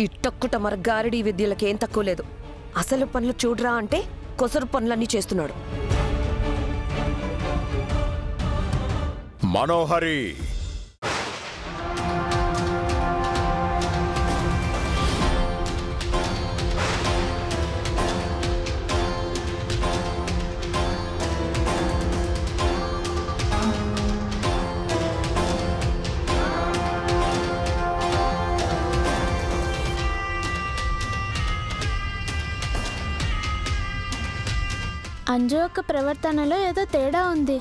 ఇట్టొక్కుట మరగారడి విద్యలకేం తక్కువ లేదు. అసలు పనులు చూడరా అంటే కొసరు పనులన్నీ చేస్తున్నాడు. మనోహరి, అంజు యొక్క ప్రవర్తనలో ఏదో తేడా ఉంది.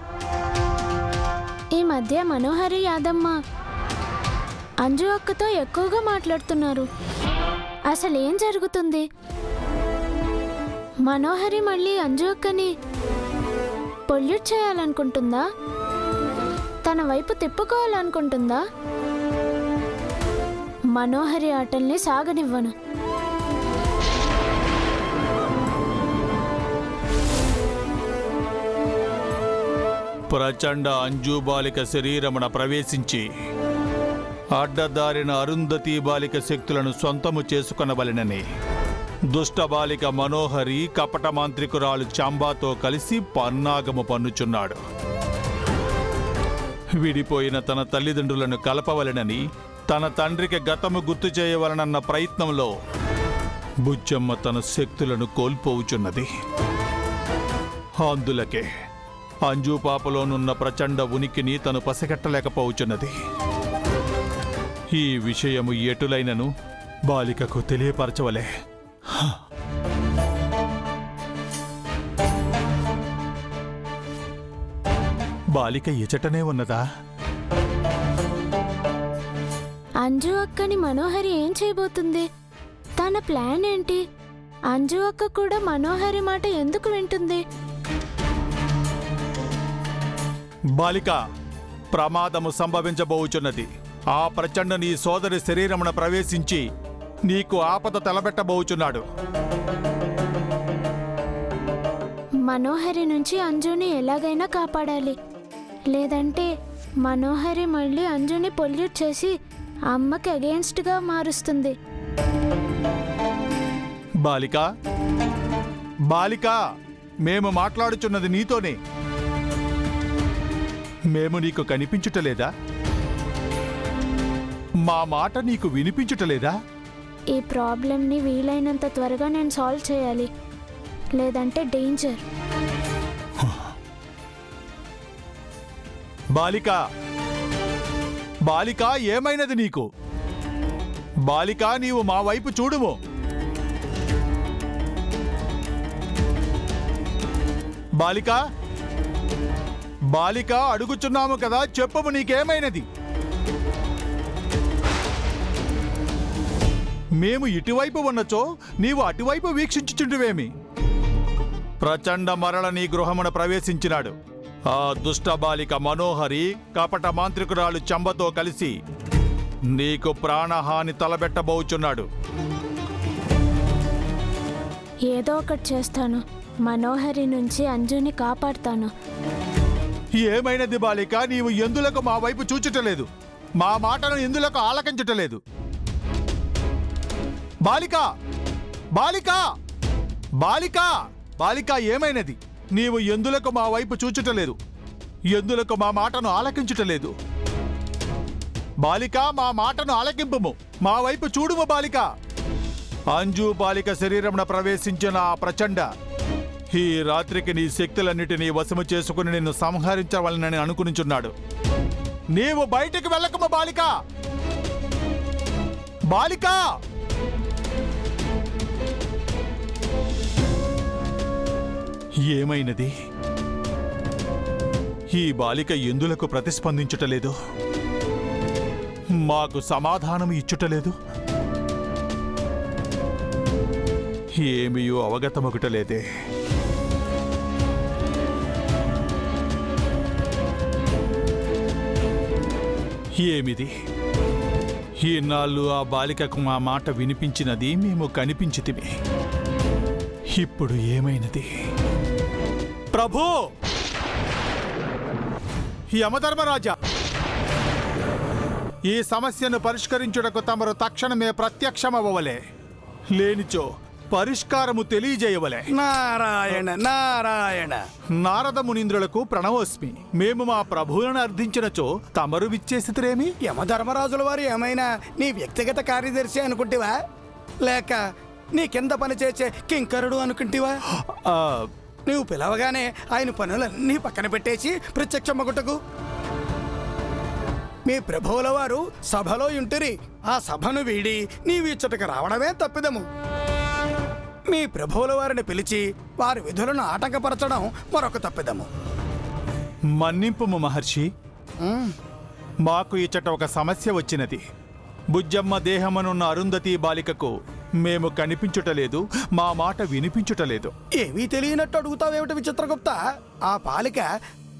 ఈ మధ్య మనోహరి యాదమ్మ అంజు అక్కతో ఎక్కువగా మాట్లాడుతున్నారు. అసలేం జరుగుతుంది? మనోహరి మళ్ళీ అంజు అక్కని పొల్యూట్ చేయాలనుకుంటుందా? తన వైపు తిప్పుకోవాలనుకుంటుందా? మనోహరి ఆటల్ని సాగనివ్వను. ప్రచండ అంజు బాలిక శరీరమున ప్రవేశించి అడ్డదారిన అరుంధతి బాలిక శక్తులను సొంతము చేసుకొనవలెనని దుష్ట బాలిక మనోహరి కపట మాంత్రికురాలు చాంబాతో కలిసి పన్నాగము పన్నుచున్నాడు. విడిపోయిన తన తల్లిదండ్రులను కలపవలెనని తన తండ్రికి గతము గుర్తు చేయవలనన్న ప్రయత్నంలో బుజ్జమ్మ తన శక్తులను కోల్పోవుచున్నది. అందులకే అంజు పాపలోనున్న ప్రచండ ఉనికిని తను పసిగట్టలేకపోవచ్చున్నది. ఈ విషయము ఎటులైనను బాలికకు తెలియపరచవలే. బాలిక ఎచటనే ఉన్నదా? అంజు అక్కని మనోహరి ఏం చేయబోతుంది? తన ప్లాన్ ఏంటి? అంజు అక్క కూడా మనోహరి మాట ఎందుకు వింటుంది? బాలిక, ప్రమాదము సంభవించబోచున్నది. ఆ ప్రచండ నీ సోదరి శరీరమున ప్రవేశించి నీకు ఆపద తలబెట్టబోచున్నాడు. మనోహరి నుంచి అంజుని ఎలాగైనా కాపాడాలి. లేదంటే మనోహరి మళ్ళీ అంజుని పొల్యూట్ చేసి అమ్మకి అగెయిన్స్ట్గా మారుస్తుంది. బాలిక, బాలిక, మేము మాట్లాడుచున్నది నీతోనే. మేము నీకు కనిపించుటలేదా? మా మాట నీకు వినిపించుటలేదా? ఈ ప్రాబ్లంని వీలైనంత త్వరగా నేను సాల్వ్ చేయాలి, లేదంటే డేంజర్. బాలిక, బాలిక, ఏమైనది నీకు? బాలిక, నీవు మా వైపు చూడుము. బాలిక, బాలిక, అడుగుచున్నాము కదా, చెప్పుము, నీకేమైనది? మేము ఇటువైపు ఉన్నచో నీవు అటువైపు వీక్షించుచుంటివేమి? ప్రచండ మరల నీ గృహమున ప్రవేశించినాడు. ఆ దుష్ట బాలిక మనోహరి కపట మాంత్రికురాలు చంబతో కలిసి నీకు ప్రాణహాని తలబెట్టబోచున్నాడు. ఏదో ఒకటి చేస్తాను. మనోహరి నుంచి అంజుని కాపాడుతాను. ఏమైనది బాలిక? నీవు ఎందులకు మా వైపు చూచుటలేదు? మా మాటను ఎందులకు ఆలకించుటలేదు? బాలిక, బాలిక, బాలిక, బాలిక, ఏమైనది? నీవు ఎందులకు మా వైపు చూచుటలేదు? ఎందులకు మా మాటను ఆలకించుటలేదు? బాలిక, మా మాటను ఆలకింపుము, మా వైపు చూడుము. బాలిక, అంజు బాలిక శరీరమున ప్రవేశించిన ఆ ప్రచండ ఈ రాత్రికి నీ శక్తులన్నిటినీ వశము చేసుకుని నిన్ను సంహరించవలనని అనుకునిచున్నాడు. నీవు బయటికి వెళ్ళకము బాలిక. బాలిక, ఏమైనది? ఈ బాలిక ఎందులకు ప్రతిస్పందించుటలేదు? మాకు సమాధానం ఇచ్చుటలేదు? ఏమీయూ అవగతమగుటలేదే. ఏమిది? ఈనాళ్ళు ఆ బాలికకు మా మాట వినిపించినది, మేము కనిపించితిమి. ఇప్పుడు ఏమైనది? ప్రభు, యమధర్మరాజా, ఈ సమస్యను పరిష్కరించుటకు తమరు తక్షణమే ప్రత్యక్షమవ్వవలే. లేనిచో పరిష్కారము తెలియజేయవలే. నారాయణ నారాయణ. నారద మునీంద్రులకు ప్రణవోస్మి. మేము మా ప్రభువులను అర్థించినచో తమరు విచ్చేసిరేమి? యమధర్మరాజుల వారు ఏమైనా నీ వ్యక్తిగత కార్యదర్శి అనుకుంటివా, లేక నీ కింద పనిచేసే కింకరుడు అనుకుంటివా? ఆ, నువ్వు పిలవగానే ఆయన పనులన్నీ పక్కన పెట్టేసి ప్రత్యక్షమగుటకు మీ ప్రభువుల వారు సభలో ఉంటిరి. ఆ సభను వీడి నీవిచ్చటకు రావడమే తప్పిదము. మీ ప్రభువుల వారిని పిలిచి వారి విధులను ఆటంకపరచడం మరొక తప్పిదము. మన్నింపుము మహర్షి. మాకు ఇచ్చట ఒక సమస్య వచ్చినది. బుజ్జమ్మ దేహమనున్న అరుంధతి బాలికకు మేము కనిపించుటలేదు, మా మాట వినిపించుటలేదు. ఏమీ తెలియనట్టు అడుగుతావేమిటి విచిత్రగుప్త? ఆ బాలిక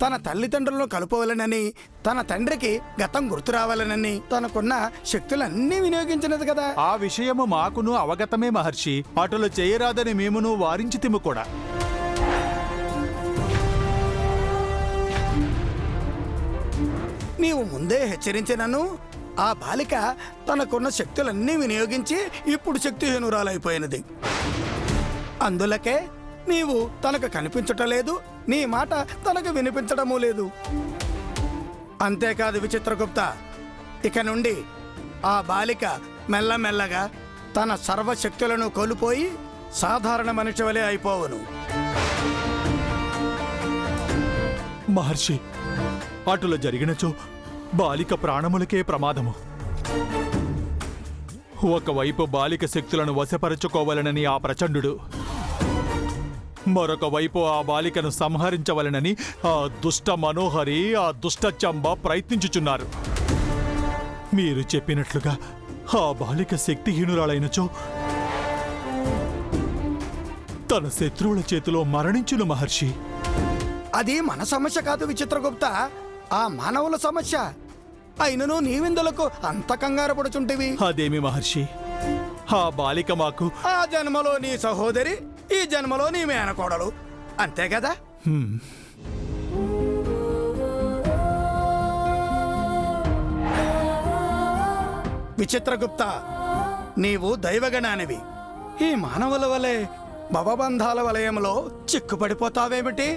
తన తల్లిదండ్రులను కలుపవలనని, తన తండ్రికి గతం గుర్తు రావాలనని తనకున్న శక్తులన్నీ వినియోగించినది కదా. ఆ విషయము మాకును అవగతమే మహర్షి. అటులు చేయరాదని మేమును వారించితిము కూడా. నీవు ముందే హెచ్చరించినను ఆ బాలిక తనకున్న శక్తులన్నీ వినియోగించి ఇప్పుడు శక్తిహీనురాలైపోయినది. అందులకే నీవు తనకు కనిపించటలేదు, నీ మాట తనకు వినిపించడమూ లేదు. అంతేకాదు విచిత్రగుప్త, ఇక నుండి ఆ బాలిక మెల్లమెల్లగా తన సర్వశక్తులను కోల్పోయి సాధారణ మనిషి వలె అయిపోవును. మహర్షి, అటుల జరిగినచో బాలిక ప్రాణములకే ప్రమాదము. ఒకవైపు బాలిక శక్తులను వశపరచుకోవాలనని ఆ ప్రచండు, మరొక వైపు ఆ బాలికను సంహరించవలనని ఆ దుష్ట మనోహరి, ఆ దుష్ట చంబ ప్రయత్నించుచున్నారు. మీరు చెప్పినట్లుగా ఆ బాలిక శక్తిహీనురాలైనచో తన శత్రువుల చేతిలో మరణించును మహర్షి. అది మన సమస్య కాదు విచిత్రగుప్త, ఆ మానవుల సమస్య. అయినను నీవిందులకు అంత కంగారు పడుచుంటివి. అదేమి మహర్షి, ఆ బాలిక మాకు ఆ జన్మలో నీ సహోదరి, ఈ జన్మలో నీ మేనకోడలు, అంతే కదా. విచిత్రగుప్త, నీవు దైవగణానివి. ఈ మానవుల వలె భవబంధాల వలయంలో చిక్కుపడిపోతావేమిటి?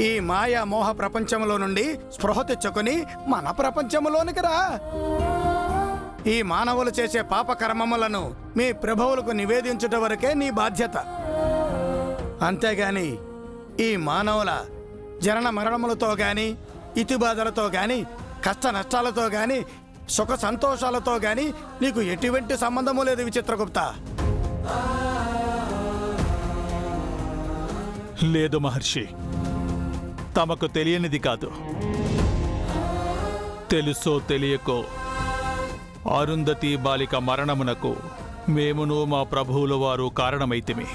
ఈ మాయా మోహ ప్రపంచంలో నుండి స్పృహ తెచ్చుకొని మన ప్రపంచంలోనికి రా. ఈ మానవులు చేసే పాప కర్మములను మీ ప్రభువులకు నివేదించుట వరకే నీ బాధ్యత. అంతేగాని ఈ మానవుల జనన మరణములతో గాని, ఇతిబాధలతో గాని, కష్ట నష్టాలతో గాని, సుఖ సంతోషాలతో గాని నీకు ఎటువంటి సంబంధము లేదు విచిత్రగుప్త. లేదు మహర్షి, తమకు తెలియనిది కాదు. తెలుసో తెలియకో అరుంధతి బాలిక మరణమునకు మేమును మా ప్రభువుల వారు కారణమైతిమి.